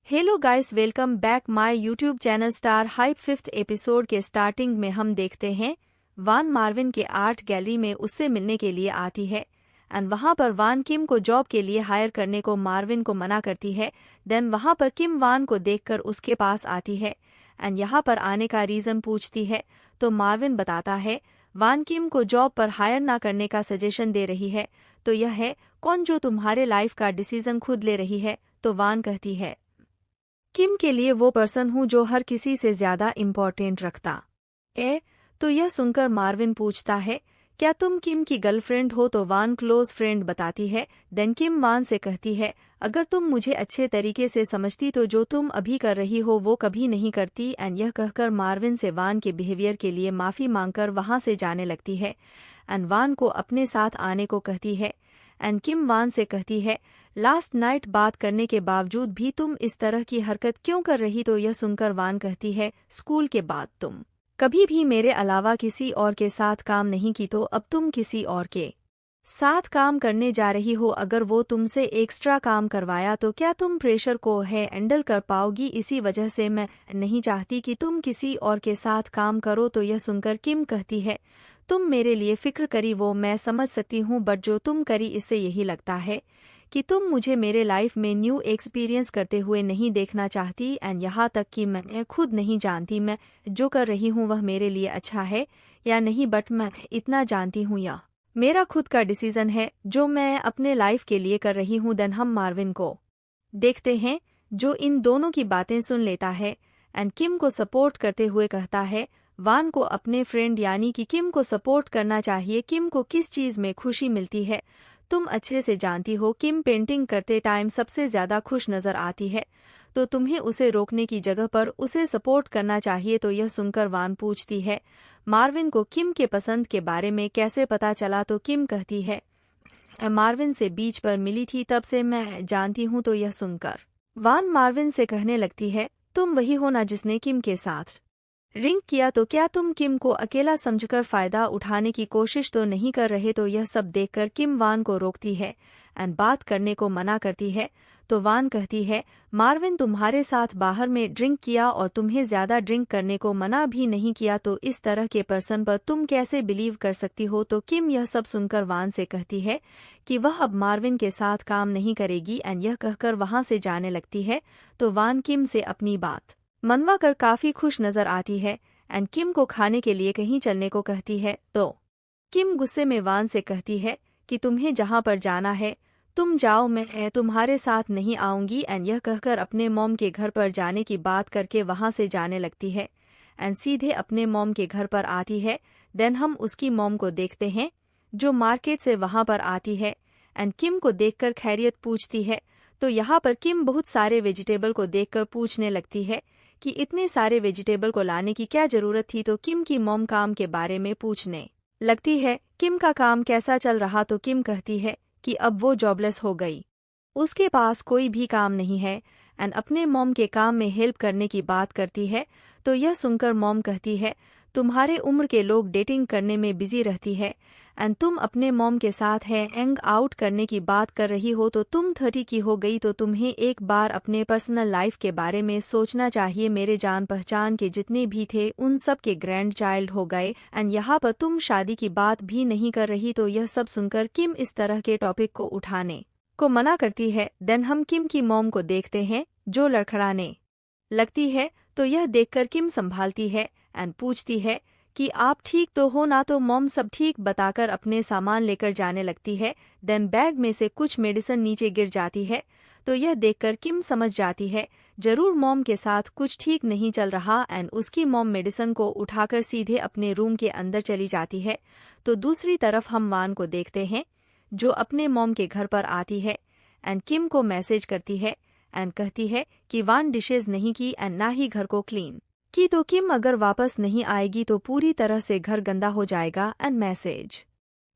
Hello guys, welcome back my YouTube channel star hype. 5th episode के starting में हम देखते हैं वान मार्विन के आर्ट गैलरी में उससे मिलने के लिए आती है एंड वहां पर वान किम को जॉब के लिए हायर करने को मार्विन को मना करती है। देन वहां पर किम वान को देखकर उसके पास आती है एंड यहाँ पर आने का रीज़न पूछती है तो मार्विन बताता है वान किम को जॉब पर हायर ना करने का सजेशन दे रही है। तो यह है कौन जो तुम्हारे लाइफ का डिसीजन खुद ले रही है। तो वान कहती है किम के लिए वो पर्सन हूँ जो हर किसी से ज्यादा इम्पोर्टेंट रखता है। तो यह सुनकर मार्विन पूछता है क्या तुम किम की गर्लफ्रेंड हो। तो वान क्लोज फ्रेंड बताती है। देन किम वान से कहती है अगर तुम मुझे अच्छे तरीके से समझती तो जो तुम अभी कर रही हो वो कभी नहीं करती। एंड यह कहकर मार्विन से वान के बिहेवियर के लिए माफी मांगकर वहां से जाने लगती है एंड वान को अपने साथ आने को कहती है। एंड किम वान से कहती है लास्ट नाइट बात करने के बावजूद भी तुम इस तरह की हरकत क्यों कर रही। तो यह सुनकर वान कहती है स्कूल के बाद तुम कभी भी मेरे अलावा किसी और के साथ काम नहीं की, तो अब तुम किसी और के साथ काम करने जा रही हो। अगर वो तुमसे एक्स्ट्रा काम करवाया तो क्या तुम प्रेशर को हैंडल कर पाओगी। इसी वजह से मैं नहीं चाहती कि तुम किसी और के साथ काम करो। तो यह सुनकर किम कहती है तुम मेरे लिए फिक्र करी वो मैं समझ सकती हूँ, बट जो तुम करी इससे यही लगता है कि तुम मुझे मेरे लाइफ में न्यू एक्सपीरियंस करते हुए नहीं देखना चाहती। एंड यहाँ तक कि मैं खुद नहीं जानती मैं जो कर रही हूँ वह मेरे लिए अच्छा है या नहीं, बट मैं इतना जानती हूँ यह मेरा खुद का डिसीजन है जो मैं अपने लाइफ के लिए कर रही हूँ। देन हम मार्विन को देखते हैं जो इन दोनों की बातें सुन लेता है एंड किम को सपोर्ट करते हुए कहता है वान को अपने फ्रेंड यानी कि किम को सपोर्ट करना चाहिए। किम को किस चीज़ में खुशी मिलती है तुम अच्छे से जानती हो। किम पेंटिंग करते टाइम सबसे ज्यादा खुश नजर आती है, तो तुम्हें उसे रोकने की जगह पर उसे सपोर्ट करना चाहिए। तो यह सुनकर वान पूछती है मार्विन को किम के पसंद के बारे में कैसे पता चला। तो किम कहती है मार्विन से बीच पर मिली थी तब से मैं जानती हूँ। तो यह सुनकर वान मार्विन से कहने लगती है तुम वही हो ना जिसने किम के साथ रिंग किया। तो क्या तुम किम को अकेला समझकर फायदा उठाने की कोशिश तो नहीं कर रहे। तो यह सब देखकर किम वान को रोकती है एंड बात करने को मना करती है। तो वान कहती है मार्विन तुम्हारे साथ बाहर में ड्रिंक किया और तुम्हें ज्यादा ड्रिंक करने को मना भी नहीं किया, तो इस तरह के पर्सन पर तुम कैसे बिलीव कर सकती हो। तो किम यह सब सुनकर वान से कहती है कि वह अब मार्विन के साथ काम नहीं करेगी एंड यह कहकर वहां से जाने लगती है। तो वान किम से अपनी बात मनवा कर काफी खुश नजर आती है एंड किम को खाने के लिए कहीं चलने को कहती है। तो किम गुस्से में वान से कहती है कि तुम्हें जहां पर जाना है तुम जाओ, मैं तुम्हारे साथ नहीं आऊंगी। एंड यह कहकर अपने मॉम के घर पर जाने की बात करके वहां से जाने लगती है एंड सीधे अपने मॉम के घर पर आती है। देन हम उसकी मॉम को देखते हैं जो मार्केट से वहां पर आती है एंड किम को देखकर खैरियत पूछती है। तो यहाँ पर किम बहुत सारे वेजिटेबल को देखकर पूछने लगती है कि इतने सारे वेजिटेबल को लाने की क्या जरूरत थी। तो किम की मॉम काम के बारे में पूछने लगती है किम का काम कैसा चल रहा। तो किम कहती है कि अब वो जॉबलेस हो गई, उसके पास कोई भी काम नहीं है एंड अपने मॉम के काम में हेल्प करने की बात करती है। तो यह सुनकर मॉम कहती है तुम्हारे उम्र के लोग डेटिंग करने में बिजी रहती है एंड तुम अपने मॉम के साथ हैंग आउट करने की बात कर रही हो। तो तुम 30 की हो गई, तो तुम्हें एक बार अपने पर्सनल लाइफ के बारे में सोचना चाहिए। मेरे जान पहचान के जितने भी थे उन सब के ग्रैंड चाइल्ड हो गए एंड यहाँ पर तुम शादी की बात भी नहीं कर रही। तो यह सब सुनकर किम इस तरह के टॉपिक को उठाने को मना करती है। देन हम किम की मॉम को देखते हैं जो लड़खड़ाने लगती है। तो यह देखकर किम संभालती है एंड पूछती है कि आप ठीक तो हो ना। तो मॉम सब ठीक बताकर अपने सामान लेकर जाने लगती है। देन बैग में से कुछ मेडिसिन नीचे गिर जाती है। तो यह देखकर किम समझ जाती है जरूर मॉम के साथ कुछ ठीक नहीं चल रहा एंड उसकी मॉम मेडिसिन को उठाकर सीधे अपने रूम के अंदर चली जाती है। तो दूसरी तरफ हम वान को देखते हैं जो अपने मॉम के घर पर आती है एंड किम को मैसेज करती है एंड कहती है कि वान डिशेज नहीं की एंड ना ही घर को क्लीन की। तो किम अगर वापस नहीं आएगी तो पूरी तरह से घर गंदा हो जाएगा एंड मैसेज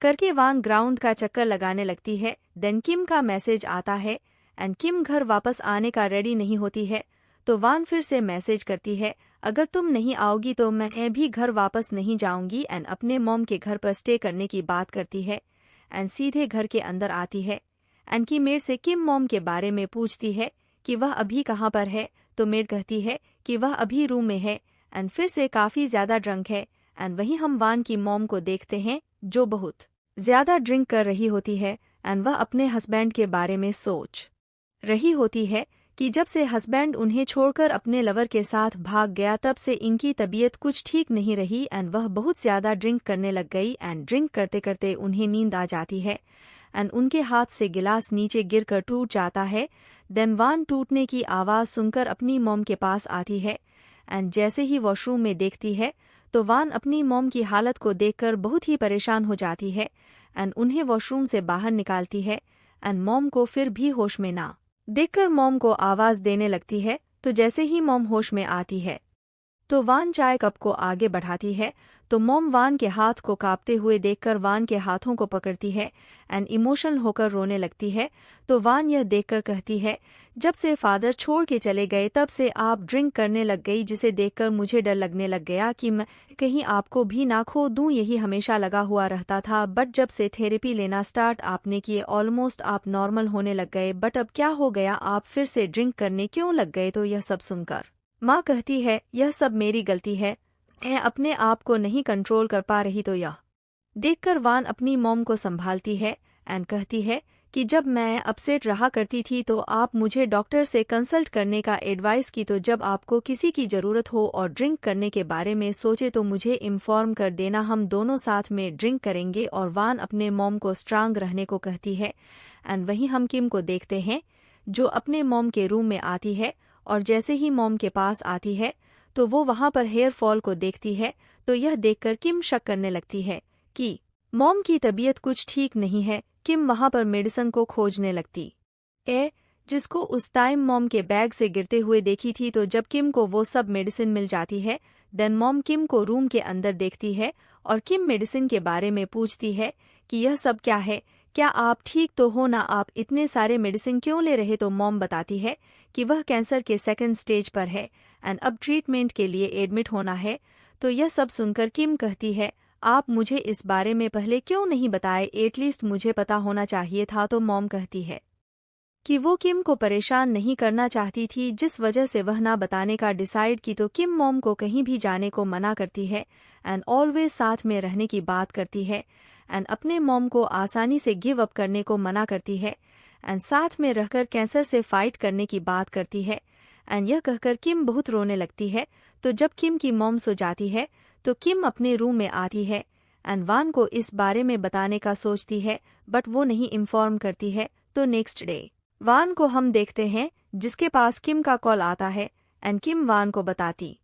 करके वान ग्राउंड का चक्कर लगाने लगती है। देन किम का मैसेज आता है एंड किम घर वापस आने का रेडी नहीं होती है। तो वान फिर से मैसेज करती है अगर तुम नहीं आओगी तो मैं भी घर वापस नहीं जाऊंगी एंड अपने मॉम के घर पर स्टे करने की बात करती है एंड सीधे घर के अंदर आती है एंड की मेड से किम मॉम के बारे में पूछती है कि वह अभी कहाँ पर है, तो मेड कहती है कि वह अभी रूम में है एंड फिर से काफ़ी ज़्यादा ड्रंक है। एंड वहीं हम वान की मॉम को देखते हैं जो बहुत ज़्यादा ड्रिंक कर रही होती है एंड वह अपने हस्बैंड के बारे में सोच रही होती है कि जब से हस्बैंड उन्हें छोड़कर अपने लवर के साथ भाग गया तब से इनकी तबीयत कुछ ठीक नहीं रही एंड वह बहुत ज़्यादा ड्रिंक करने लग गई एंड ड्रिंक करते करते उन्हें नींद आ जाती है एंड उनके हाथ से गिलास नीचे गिरकर टूट जाता है। देन वान टूटने की आवाज़ सुनकर अपनी मॉम के पास आती है एंड जैसे ही वॉशरूम में देखती है तो वान अपनी मॉम की हालत को देखकर बहुत ही परेशान हो जाती है एंड उन्हें वॉशरूम से बाहर निकालती है एंड मॉम को फिर भी होश में ना देखकर मॉम को आवाज़ देने लगती है। तो जैसे ही मॉम होश में आती है तो वान चाय कप को आगे बढ़ाती है तो मॉम वान के हाथ को कांपते हुए देखकर वान के हाथों को पकड़ती है एंड इमोशनल होकर रोने लगती है। तो वान यह देखकर कहती है, जब से फादर छोड़ के चले गए तब से आप ड्रिंक करने लग गई, जिसे देखकर मुझे डर लगने लग गया कि मैं कहीं आपको भी ना खो दूं। यही हमेशा लगा हुआ रहता था, बट जब से थेरेपी लेना स्टार्ट आपने किए ऑलमोस्ट आप नॉर्मल होने लग गए। बट अब क्या हो गया, आप फिर से ड्रिंक करने क्यों लग गए? तो यह सब सुनकर माँ कहती है, यह सब मेरी गलती है, मैं अपने आप को नहीं कंट्रोल कर पा रही। तो यह देखकर वान अपनी मॉम को संभालती है एंड कहती है कि जब मैं अपसेट रहा करती थी तो आप मुझे डॉक्टर से कंसल्ट करने का एडवाइस की, तो जब आपको किसी की ज़रूरत हो और ड्रिंक करने के बारे में सोचे तो मुझे इन्फॉर्म कर देना, हम दोनों साथ में ड्रिंक करेंगे। और वान अपने मॉम को स्ट्रांग रहने को कहती है एंड वहीं हम किम को देखते हैं जो अपने मॉम के रूम में आती है और जैसे ही मॉम के पास आती है तो वो वहाँ पर हेयर फॉल को देखती है। तो यह देखकर किम शक करने लगती है कि मॉम की तबीयत कुछ ठीक नहीं है। किम वहाँ पर मेडिसिन को खोजने लगती है जिसको उस टाइम मॉम के बैग से गिरते हुए देखी थी। तो जब किम को वो सब मेडिसिन मिल जाती है देन मॉम किम को रूम के अंदर देखती है और किम मेडिसिन के बारे में पूछती है कि यह सब क्या है, क्या आप ठीक तो हो ना, आप इतने सारे मेडिसिन क्यों ले रहे? तो मॉम बताती है कि वह कैंसर के सेकंड स्टेज पर है एंड अब ट्रीटमेंट के लिए एडमिट होना है। तो यह सब सुनकर किम कहती है, आप मुझे इस बारे में पहले क्यों नहीं बताए, एटलीस्ट मुझे पता होना चाहिए था। तो मॉम कहती है कि वो किम को परेशान नहीं करना चाहती थी, जिस वजह से वह ना बताने का डिसाइड की। तो किम मॉम को कहीं भी जाने को मना करती है एंड ऑलवेज साथ में रहने की बात करती है एंड अपने मॉम को आसानी से गिव अप करने को मना करती है एंड साथ में रहकर कैंसर से फाइट करने की बात करती है एंड यह कहकर किम बहुत रोने लगती है। तो जब किम की मॉम सो जाती है तो किम अपने रूम में आती है एंड वान को इस बारे में बताने का सोचती है बट वो नहीं इन्फॉर्म करती है। तो नेक्स्ट डे वान को हम देखते हैं जिसके पास किम का कॉल आता है एंड किम वान को बताती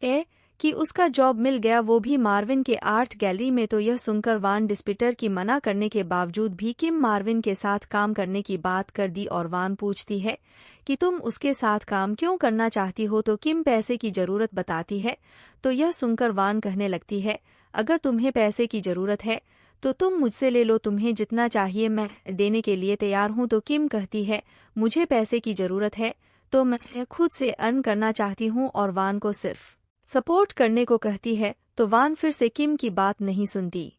है कि उसका जॉब मिल गया, वो भी मार्विन के आर्ट गैलरी में। तो यह सुनकर वान डिस्पिटर की मना करने के बावजूद भी किम मार्विन के साथ काम करने की बात कर दी और वान पूछती है कि तुम उसके साथ काम क्यों करना चाहती हो? तो किम पैसे की ज़रूरत बताती है। तो यह सुनकर वान कहने लगती है, अगर तुम्हें पैसे की ज़रूरत है तो तुम मुझसे ले लो, तुम्हें जितना चाहिए मैं देने के लिए तैयार हूँ। तो किम कहती है, मुझे पैसे की ज़रूरत है तो मैं खुद से अर्न करना चाहती हूँ और वान को सिर्फ सपोर्ट करने को कहती है। तो वान फिर से किम की बात नहीं सुनती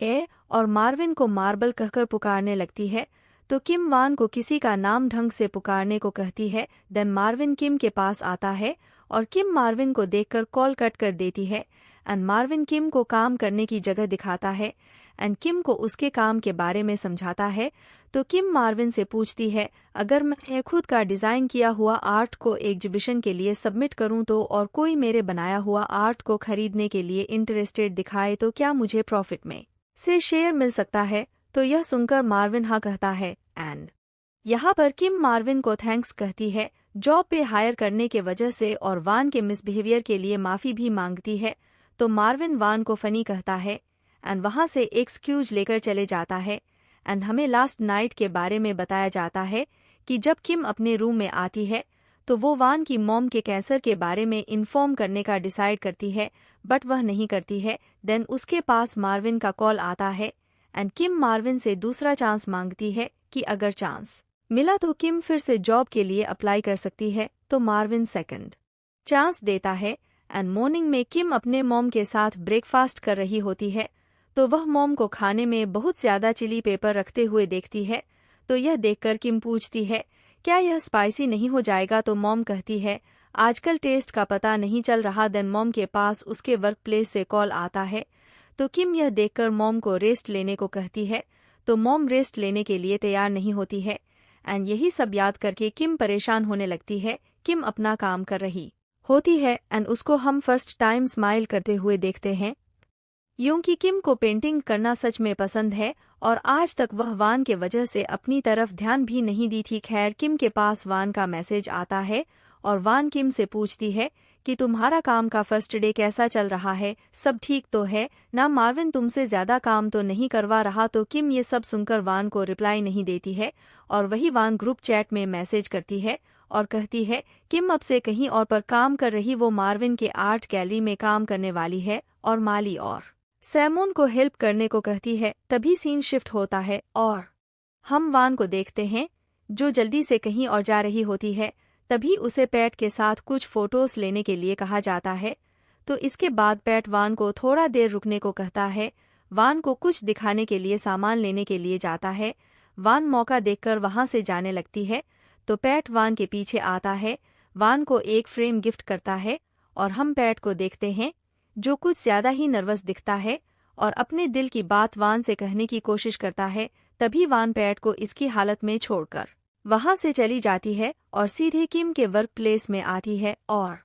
है और मार्विन को मार्बल कहकर पुकारने लगती है। तो किम वान को किसी का नाम ढंग से पुकारने को कहती है। देन मार्विन किम के पास आता है और किम मार्विन को देखकर कॉल कट कर देती है एंड मार्विन किम को काम करने की जगह दिखाता है एंड किम को उसके काम के बारे में समझाता है। तो किम मार्विन से पूछती है, अगर मैं खुद का डिज़ाइन किया हुआ आर्ट को एग्जीबिशन के लिए सबमिट करूं तो और कोई मेरे बनाया हुआ आर्ट को खरीदने के लिए इंटरेस्टेड दिखाए तो क्या मुझे प्रॉफिट में से शेयर मिल सकता है? तो यह सुनकर मार्विन हाँ कहता है एंड यहाँ पर किम मार्विन को थैंक्स कहती है जॉब पे हायर करने के वजह से और वान के मिसबिहेवियर के लिए माफ़ी भी मांगती है। तो मार्विन वान को फनी कहता है एंड वहाँ से एक्सक्यूज लेकर चले जाता है एंड हमें लास्ट नाइट के बारे में बताया जाता है कि जब किम अपने रूम में आती है तो वो वान की मॉम के कैंसर के बारे में इन्फॉर्म करने का डिसाइड करती है बट वह नहीं करती है। देन उसके पास मार्विन का कॉल आता है एंड किम मार्विन से दूसरा चांस मांगती है कि अगर चांस मिला तो किम फिर से जॉब के लिए अप्लाई कर सकती है। तो मार्विन सेकंड चांस देता है एंड मॉर्निंग में किम अपने मॉम के साथ ब्रेकफास्ट कर रही होती है तो वह मॉम को खाने में बहुत ज़्यादा चिली पेपर रखते हुए देखती है। तो यह देखकर किम पूछती है क्या यह स्पाइसी नहीं हो जाएगा? तो मॉम कहती है आजकल टेस्ट का पता नहीं चल रहा। देन मॉम के पास उसके वर्क प्लेस से कॉल आता है, तो किम यह देखकर मॉम को रेस्ट लेने को कहती है, तो मॉम रेस्ट लेने के लिए तैयार नहीं होती है। एंड यही सब याद करके किम परेशान होने लगती है। किम अपना काम कर रही होती है एंड उसको हम फर्स्ट टाइम स्माइल करते हुए देखते हैं, क्योंकि किम को पेंटिंग करना सच में पसंद है और आज तक वह वान के वजह से अपनी तरफ ध्यान भी नहीं दी थी। खैर, किम के पास वान का मैसेज आता है और वान किम से पूछती है कि तुम्हारा काम का फर्स्ट डे कैसा चल रहा है, सब ठीक तो है ना? मार्विन तुमसे ज्यादा काम तो नहीं करवा रहा? तो किम ये सब सुनकर वान को रिप्लाई नहीं देती है और वही वान ग्रुप चैट में मैसेज करती है और कहती है किम अब से कहीं और पर काम कर रही, वो मार्विन के आर्ट गैलरी में काम करने वाली है और माली और सैमून को हेल्प करने को कहती है। तभी सीन शिफ्ट होता है और हम वान को देखते हैं जो जल्दी से कहीं और जा रही होती है। तभी उसे पैट के साथ कुछ फोटोज लेने के लिए कहा जाता है, तो इसके बाद पैट वान को थोड़ा देर रुकने को कहता है। वान को कुछ दिखाने के लिए सामान लेने के लिए जाता है। वान मौका देखकर वहां से जाने लगती है, तो पैट वान के पीछे आता है, वान को एक फ्रेम गिफ्ट करता है और हम पैट को देखते हैं जो कुछ ज्यादा ही नर्वस दिखता है और अपने दिल की बात वान से कहने की कोशिश करता है। तभी वान पैट को इसकी हालत में छोड़कर वहां से चली जाती है और सीधे किम के वर्क प्लेस में आती है और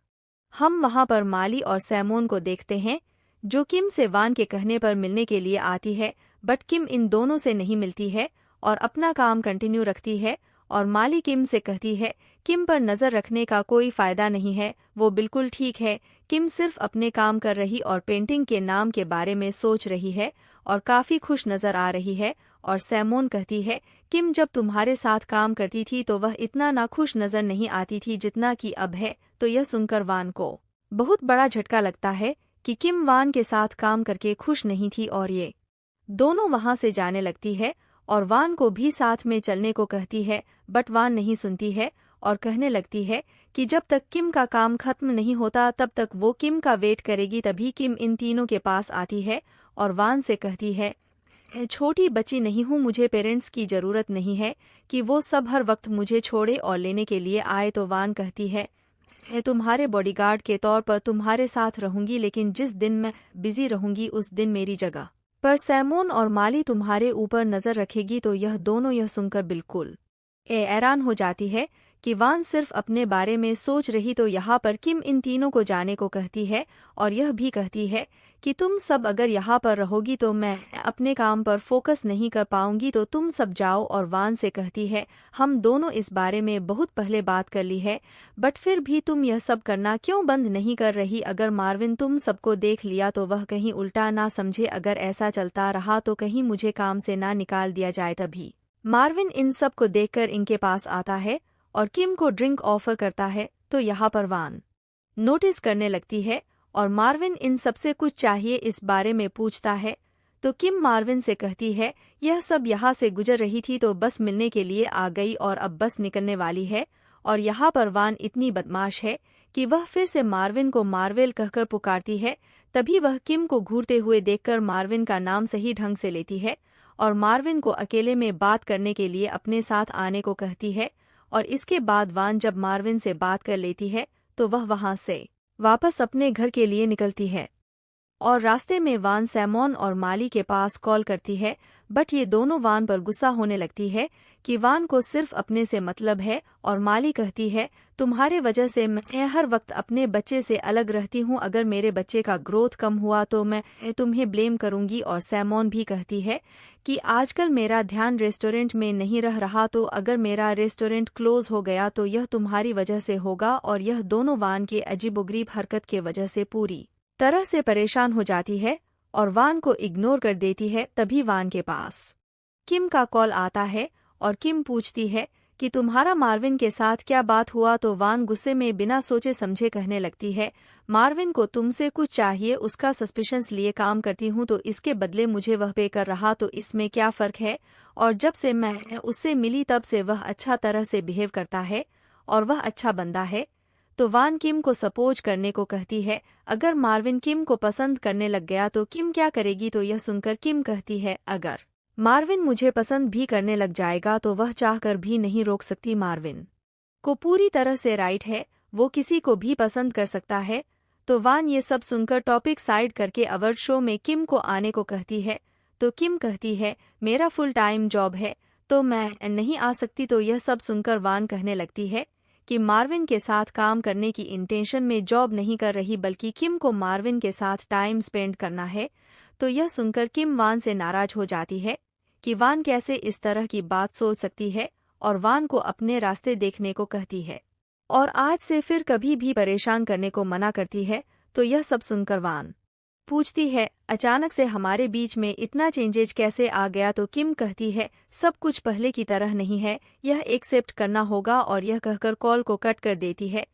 हम वहां पर माली और सैमून को देखते हैं जो किम से वान के कहने पर मिलने के लिए आती है, बट किम इन दोनों से नहीं मिलती है और अपना काम कंटिन्यू रखती है। और माली किम से कहती है किम पर नजर रखने का कोई फायदा नहीं है, वो बिल्कुल ठीक है। किम सिर्फ अपने काम कर रही और पेंटिंग के नाम के बारे में सोच रही है और काफी खुश नजर आ रही है। और सैमून कहती है किम जब तुम्हारे साथ काम करती थी तो वह इतना नाखुश नजर नहीं आती थी जितना कि अब है। तो यह सुनकर वान को बहुत बड़ा झटका लगता है कि किम वान के साथ काम करके खुश नहीं थी और ये दोनों वहां से जाने लगती है और वान को भी साथ में चलने को कहती है, बट वान नहीं सुनती है और कहने लगती है कि जब तक किम का काम खत्म नहीं होता तब तक वो किम का वेट करेगी। तभी किम इन तीनों के पास आती है और वान से कहती है छोटी बच्ची नहीं हूँ, मुझे पेरेंट्स की जरूरत नहीं है कि वो सब हर वक्त मुझे छोड़े और लेने के लिए आए। तो वान कहती है तुम्हारे बॉडीगार्ड के तौर पर तुम्हारे साथ रहूंगी, लेकिन जिस दिन मैं बिजी रहूंगी उस दिन मेरी जगह पर सैमून और माली तुम्हारे ऊपर नजर रखेगी। तो यह दोनों यह सुनकर बिल्कुल हैरान हो जाती है कि वान सिर्फ अपने बारे में सोच रही। तो यहाँ पर किम इन तीनों को जाने को कहती है और यह भी कहती है कि तुम सब अगर यहाँ पर रहोगी तो मैं अपने काम पर फोकस नहीं कर पाऊंगी, तो तुम सब जाओ। और वान से कहती है हम दोनों इस बारे में बहुत पहले बात कर ली है, बट फिर भी तुम यह सब करना क्यों बंद नहीं कर रही? अगर मार्विन तुम सबको देख लिया तो वह कहीं उल्टा ना समझे, अगर ऐसा चलता रहा तो कहीं मुझे काम से ना निकाल दिया जाए। तभी मार्विन इन सब को देखकर इनके पास आता है और किम को ड्रिंक ऑफर करता है। तो यहाँ पर वान नोटिस करने लगती है और मार्विन इन सबसे कुछ चाहिए इस बारे में पूछता है। तो किम मार्विन से कहती है यह सब यहाँ से गुजर रही थी तो बस मिलने के लिए आ गई और अब बस निकलने वाली है। और यहाँ पर वान इतनी बदमाश है कि वह फिर से मार्विन को मार्वेल कहकर पुकारती है। तभी वह किम को घूरते हुए देखकर मार्विन का नाम सही ढंग से लेती है और मार्विन को अकेले में बात करने के लिए अपने साथ आने को कहती है। और इसके बाद वान जब मार्विन से बात कर लेती है तो वह वहां से वापस अपने घर के लिए निकलती है और रास्ते में वान सैमून और माली के पास कॉल करती है, बट ये दोनों वान पर गुस्सा होने लगती है कि वान को सिर्फ अपने से मतलब है। और माली कहती है तुम्हारे वजह से मैं हर वक्त अपने बच्चे से अलग रहती हूँ, अगर मेरे बच्चे का ग्रोथ कम हुआ तो मैं तुम्हें ब्लेम करूंगी। और सैमून भी कहती है कि आजकल मेरा ध्यान रेस्टोरेंट में नहीं रह रहा, तो अगर मेरा रेस्टोरेंट क्लोज हो गया तो यह तुम्हारी वजह से होगा। और यह दोनों वान के अजीबोगरीब हरकत के वजह से पूरी तरह से परेशान हो जाती है और वान को इग्नोर कर देती है। तभी वान के पास किम का कॉल आता है और किम पूछती है कि तुम्हारा मार्विन के साथ क्या बात हुआ? तो वान गुस्से में बिना सोचे समझे कहने लगती है मार्विन को तुमसे कुछ चाहिए, उसका सस्पिशंस लिए काम करती हूँ तो इसके बदले मुझे वह पे कर रहा, तो इसमें क्या फ़र्क है? और जब से मैं उससे मिली तब से वह अच्छा तरह से बिहेव करता है और वह अच्छा बंदा है। तो वान किम को सपोज करने को कहती है अगर मार्विन किम को पसंद करने लग गया तो किम क्या करेगी? तो यह सुनकर किम कहती है अगर मार्विन मुझे पसंद भी करने लग जाएगा तो वह चाहकर भी नहीं रोक सकती। मार्विन को पूरी तरह से राइट है, वो किसी को भी पसंद कर सकता है। तो वान ये सब सुनकर टॉपिक साइड करके अवार्ड शो में किम को आने को कहती है। तो किम कहती है मेरा फुल टाइम जॉब है तो मैं नहीं आ सकती। तो यह सब सुनकर वान कहने लगती है कि मार्विन के साथ काम करने की इंटेंशन में जॉब नहीं कर रही बल्कि किम को मार्विन के साथ टाइम स्पेंड करना है। तो यह सुनकर किम वान से नाराज हो जाती है कि वान कैसे इस तरह की बात सोच सकती है और वान को अपने रास्ते देखने को कहती है और आज से फिर कभी भी परेशान करने को मना करती है। तो यह सब सुनकर वान पूछती है अचानक से हमारे बीच में इतना चेंजेज कैसे आ गया। तो किम कहती है सब कुछ पहले की तरह नहीं है, यह एक्सेप्ट करना होगा और यह कहकर कॉल को कट कर देती है।